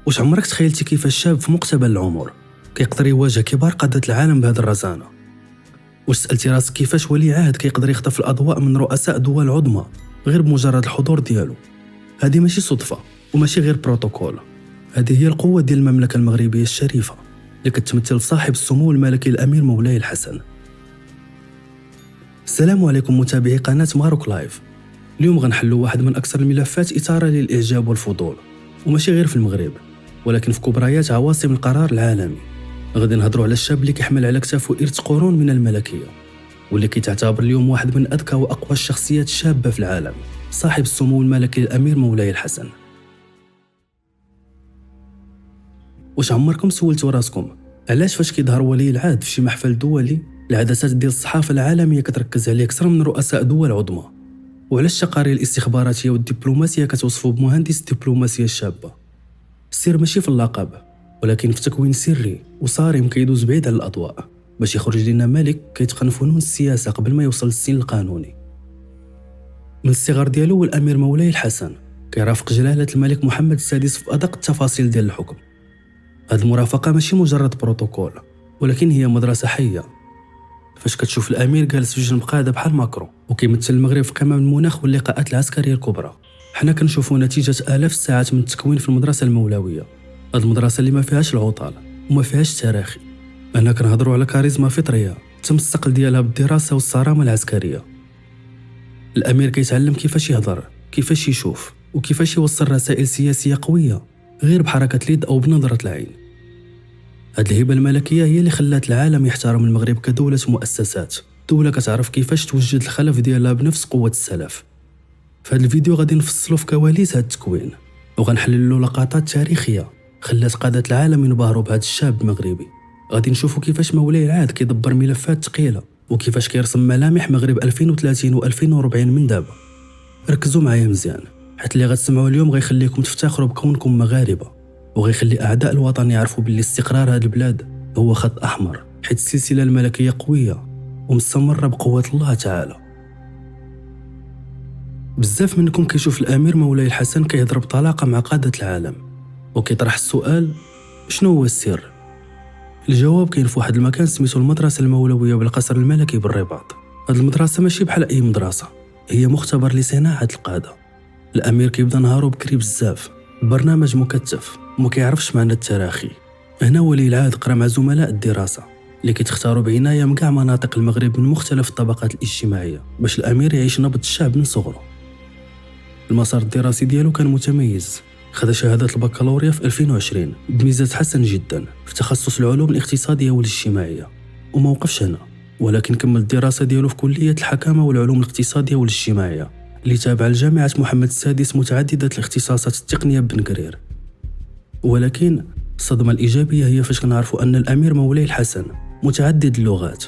واش عمرك تخيلتي كيفاش شاب في مقتبل العمر كيقدر يواجه كبار قادة العالم بهذه الرزانة؟ واش سألتي راسك كيفاش ولي عهد كيقدر يخطف الأضواء من رؤساء دول عظمى غير بمجرد الحضور ديالو؟ هذه ماشي صدفة وماشي غير بروتوكول، هذه هي القوة ديال المملكة المغربية الشريفة اللي كتمثل في صاحب السمو الملكي الأمير مولاي الحسن. السلام عليكم متابعي قناة ماروك لايف. اليوم غنحلوا واحد من أكثر الملفات إثارة للإعجاب والفضول، وماشي غير في المغرب ولكن في كبريات عواصم القرار العالمي. غادي نهضروا على الشاب اللي كيحمل على كتافو إرث قرون من الملكية، واللي كيتعتبر اليوم واحد من أذكى وأقوى الشخصيات الشابة في العالم، صاحب السمو الملكي الأمير مولاي الحسن. واش عمركم سولتوا راسكم علاش فاش كيظهر ولي العهد في شي محفل دولي العدسات ديال الصحافة العالمية كتركز عليه أكثر من رؤساء دول عظمى؟ وعلاش التقارير الاستخباراتية والدبلوماسية كتوصفوا بمهندس الدبلوماسية الشابة؟ السر ماشي في اللقب ولكن في تكوين سري وصارم كيدوز بعيد على الأضواء باش يخرج لنا ملك كيتقن فنون السياسة قبل ما يوصل للسن القانوني. من الصغر ديالو والأمير مولاي الحسن كيرافق جلالة الملك محمد السادس في أدق التفاصيل ديال الحكم. هذه المرافقة ماشي مجرد بروتوكول ولكن هي مدرسة حية. فاش كتشوف الأمير جالس في جنب قادة بحال ماكرون وكيمثل المغرب في قمم المناخ واللقاءات العسكرية الكبرى، حنا كنشوفوا نتيجة آلاف الساعات من التكوين في المدرسة المولوية. هذه المدرسة اللي ما فيهاش العطال وما فيهاش تراخي. هنا كنهضروا على كاريزما فطرية تم الصقل ديالها بالدراسة والصرامة العسكرية. الأمير كيتعلم كيفاش يهضر، كيفاش يشوف، وكيفاش يوصل رسائل سياسية قوية غير بحركة اليد أو بنظرة العين. هذه الهبة الملكية هي اللي خلات العالم يحترم المغرب كدولة مؤسسات، دولة كتعرف كيفاش توجد الخلف ديالها بنفس قوة السلف. في هذا الفيديو غادي نفصلوا في كواليس هذا التكوين وغنحللوا لقطات تاريخية خلات قادة العالم ينبهروا بهذا الشاب المغربي. غادي نشوفوا كيفاش مولاي العهد كيدبر ملفات ثقيلة وكيفاش كيرسم ملامح مغرب 2030 و2040 من دابا. ركزوا معايا مزيان حيت اللي غتسمعوا اليوم غيخليكم تفتخروا بكونكم مغاربة، وغيخلي أعداء الوطن يعرفوا باللي استقرار هذه البلاد هو خط أحمر، حيت السلسلة الملكية قوية ومستمرة بقوة الله تعالى. بزاف منكم كيشوف الأمير مولاي الحسن كيهضر بطلاقة مع قادة العالم وكيطرح السؤال شنو هو السر؟ الجواب كاين في واحد المكان سميتو المدرسة المولوية بالقصر الملكي بالرباط. هاد المدرسة ماشي بحال أي مدرسة، هي مختبر لصناعة القادة. الأمير كيبدا نهارو بكري بزاف، البرنامج مكثف وما كيعرفش معنى التراخي. هنا ولي العهد قرا مع زملاء الدراسة اللي كيتختاروا بعناية من كاع مناطق المغرب من مختلف الطبقات الاجتماعية باش الأمير يعيش نبض الشعب من صغره. المسار الدراسي ديالو كان متميز، خد شهادة البكالوريا في 2020 بميزات حسن جدا في تخصص العلوم الاقتصادية والاجتماعية، وما وقفش هنا ولكن كمل الدراسة ديالو في كلية الحكامة والعلوم الاقتصادية والاجتماعية اللي تابعة لجامعة محمد السادس متعددة الاختصاصات التقنية بن قرير. ولكن الصدمة الإيجابية هي فاش كنعرفوا أن الأمير مولاي الحسن متعدد اللغات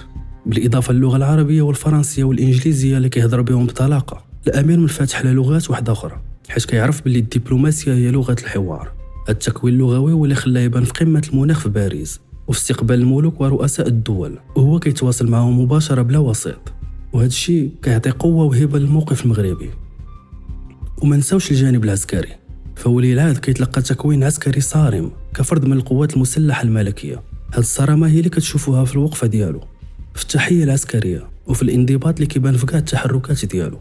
بالإضافة للغة العربية والفرنسية والإنجليزية اللي كيهضر بهم بطلاقة. الأمير منفتح على لغات واحدة أخرى حيت كيعرف باللي الدبلوماسية هي لغة الحوار. التكوين اللغوي هو اللي خلاه يبان في قمة المناخ في باريس وفي استقبال الملوك ورؤساء الدول وهو كيتواصل معهم مباشرة بلا وسيط، وهذا الشيء كيعطي قوة وهبة للموقف المغربي. وما نساوش الجانب العسكري، فولي العهد كيتلقى تكوين عسكري صارم كفرد من القوات المسلحة الملكية. هاد الصرامة هي اللي كتشوفوها في الوقفة ديالو، في التحية العسكرية وفي الانضباط اللي كيبان في كاع التحركات ديالو.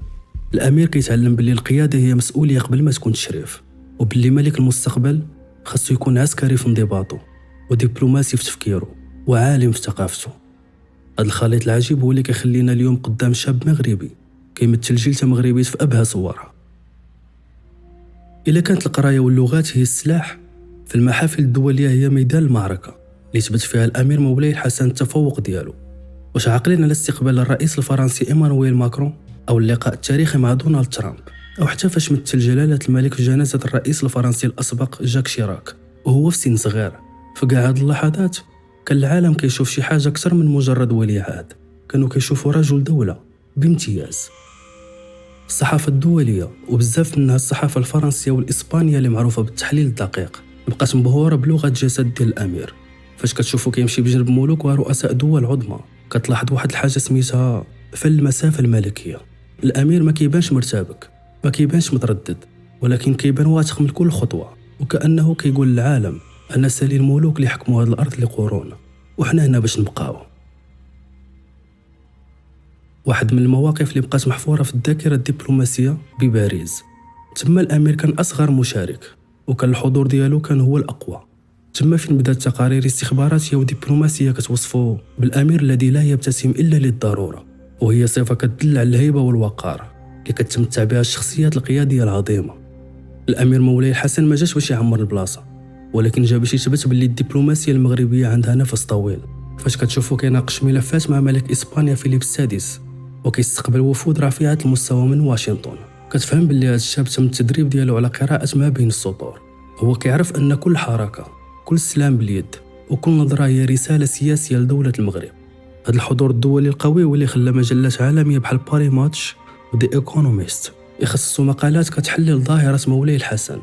الأمير كيتعلم باللي القيادة هي مسؤولية قبل ما تكون تشريف، وباللي ملك المستقبل خاصو يكون عسكري في انضباطه ودبلوماسي في تفكيره وعالم في ثقافته. هذا الخليط العجيب هو اللي كيخلينا اليوم قدام شاب مغربي كيمثل جيلته مغربية في أبهى صورها. إلا كانت القراية واللغات هي السلاح، في المحافل الدولية هي ميدان المعركة اللي تبت فيها الأمير مولاي الحسن التفوق ديالو. واش عاقلين على استقبال الرئيس الفرنسي إيمانويل ماكرون أو اللقاء التاريخي مع دونالد ترامب، أو حتى فاش مثل جلالة الملك في جنازة الرئيس الفرنسي الأسبق جاك شيراك وهو في سن صغير؟ في كاع هاد اللحظات كان العالم كيشوف شي حاجة أكثر من مجرد ولي عهد، كانوا كيشوفوا رجل دولة بامتياز. الصحافة الدولية وبزاف منها الصحافة الفرنسية والإسبانية اللي معروفة بالتحليل الدقيق بقات مبهورة بلغة جسد ديال الأمير. فاش كتشوفوا كيمشي بجنب ملوك ورؤساء دول عظمى كتلاحظ واحد الحاجة سميتها فن المسافة الملكية. الأمير ما كيبانش مرتبك، ما كيبانش متردد، ولكن كيبان واثق من كل خطوة وكأنه كيقول للعالم أنا سالي الملوك اللي حكموا هذه الأرض لقرون وحنا هنا باش نبقاو. واحد من المواقف اللي بقات محفورة في الذاكرة الدبلوماسية بباريس. تما الأمير كان أصغر مشارك وكان الحضور ديالو كان هو الأقوى. تما فين بدات تقارير استخباراتية ودبلوماسية كتوصفو بالأمير الذي لا يبتسم إلا للضرورة، وهي صفة كتدل على الهيبة والوقار اللي كتمتع بها الشخصيات القيادية العظيمة. الأمير مولاي الحسن ما جاش باش يعمر البلاصة، ولكن جا باش يثبت باللي الدبلوماسية المغربية عندها نفس طويل. فاش كتشوفو كيناقش ملفات مع ملك إسبانيا فيليب السادس وكيستقبل وفود رفيعة المستوى من واشنطن، كتفهم باللي هذا الشاب تم التدريب ديالو على قراءة ما بين السطور. هو كيعرف أن كل حركة، كل سلام باليد وكل نظرة هي رسالة سياسية لدولة المغرب. هذا الحضور الدولي القوي هو اللي خلى مجلات عالمية بحال باري ماتش ودي ايكونوميست يخصصوا مقالات كتحلل ظاهرة مولاي الحسن.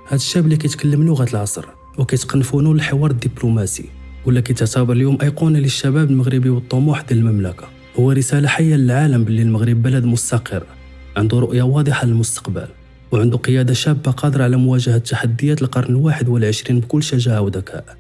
هذا الشاب اللي كيتكلم لغة العصر وكيتقن فنون الحوار الدبلوماسي، ولا كيتعتبر اليوم أيقونة للشباب المغربي والطموح ديال المملكة. هو رسالة حية للعالم باللي المغرب بلد مستقر عنده رؤية واضحة للمستقبل، وعنده قيادة شابة قادرة على مواجهة تحديات القرن ال21 بكل شجاعة وذكاء.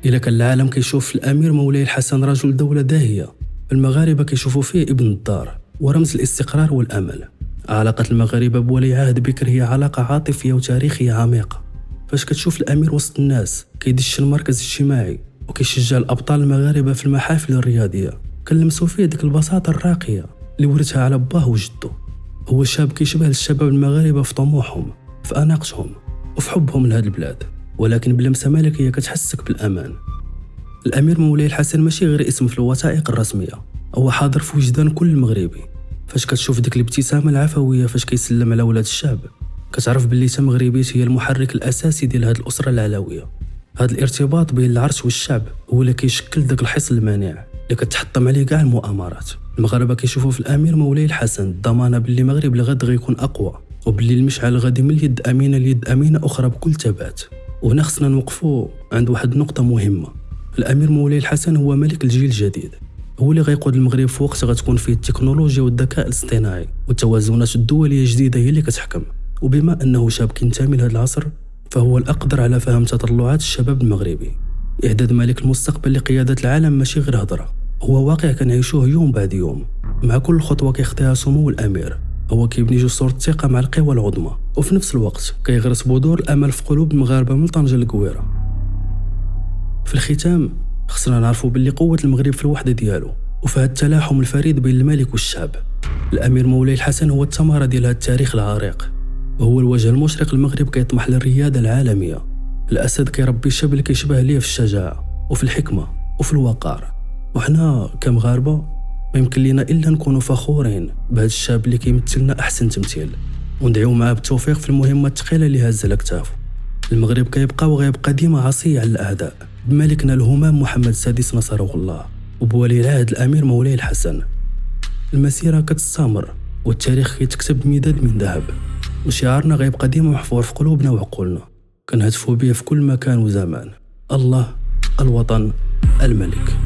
إلا كان العالم كيشوف في الأمير مولاي الحسن رجل دولة داهية، المغاربة كيشوفوا فيه ابن الدار ورمز الاستقرار والأمل. علاقة المغاربة بولي عهد بكر هي علاقة عاطفية وتاريخية عميقة. فاش كتشوف الأمير وسط الناس كيدش المركز الاجتماعي وكيشجع الأبطال المغاربة في المحافل الرياضية، كنلمسوا فيه ديك البساطة الراقية اللي ورثها على باه وجدو. هو شاب كيشبه الشباب المغاربة في طموحهم، في أناقتهم وفي حبهم لهذه البلاد، ولكن بلمسة ملكية كتحسك بالأمان. الأمير مولاي الحسن ماشي غير اسم في الوثائق الرسمية، هو حاضر في وجدان كل مغربي. فاش كتشوف ديك الابتسامة العفوية فاش كيسلم على ولاد الشاب، كتعرف باللي تمغربيت هي المحرك الأساسي ديال هذه الأسرة العلوية. هذا الارتباط بين العرش والشعب هو اللي كيشكل داك الحصن المانع اللي كتحطم عليه كاع المؤامرات. المغاربة كيشوفوا في الأمير مولاي الحسن الضمانة باللي المغرب الغد غيكون أقوى، وباللي المشعل غادي من اليد أمينة ليد أمينة أخرى بكل ثبات. وهنا خصنا نوقفوا عند واحد النقطة مهمة. الأمير مولاي الحسن هو ملك الجيل الجديد، هو اللي غيقود المغرب في وقت غتكون فيه التكنولوجيا والذكاء الاصطناعي والتوازنات الدولية الجديدة هي اللي كتحكم. وبما أنه شاب كينتمي لهذا العصر، فهو الأقدر على فهم تطلعات الشباب المغربي. إعداد ملك المستقبل لقيادة العالم ماشي غير هضرة، هو واقع كنعيشوه يوم بعد يوم. مع كل خطوة كيخطيها سمو الأمير هو كيبني جسور الثقة مع القوى العظمى، وفي نفس الوقت كيغرس بذور الأمل في قلوب المغاربة من طنجة للقويرة. في الختام خصنا نعرفوا باللي قوة المغرب في الوحدة ديالو وفي هذا التلاحم الفريد بين الملك والشعب. الأمير مولاي الحسن هو الثمرة ديال هذا التاريخ العريق، وهو الوجه المشرق المغرب كيطمح للريادة العالمية. الأسد كيربي الشاب اللي كيشبه ليه في الشجاعة وفي الحكمة وفي الوقار، وحنا كمغاربة ما يمكن لنا إلا نكونوا فخورين بهذا الشاب اللي كيمثلنا أحسن تمثيل، وندعيو معاه بالتوفيق في المهمة الثقيلة اللي هازة على كتافه. المغرب كيبقى وغيبقى ديما عصي على الأعداء بملكنا الهمام محمد السادس نصره الله، وبولي العهد الأمير مولاي الحسن. المسيرة كتستمر والتاريخ كيتكتب بمداد من ذهب، وشعارنا غيبقى ديما محفور في قلوبنا وعقولنا، كنهتفوا به في كل مكان وزمان: الله، الوطن، الملك.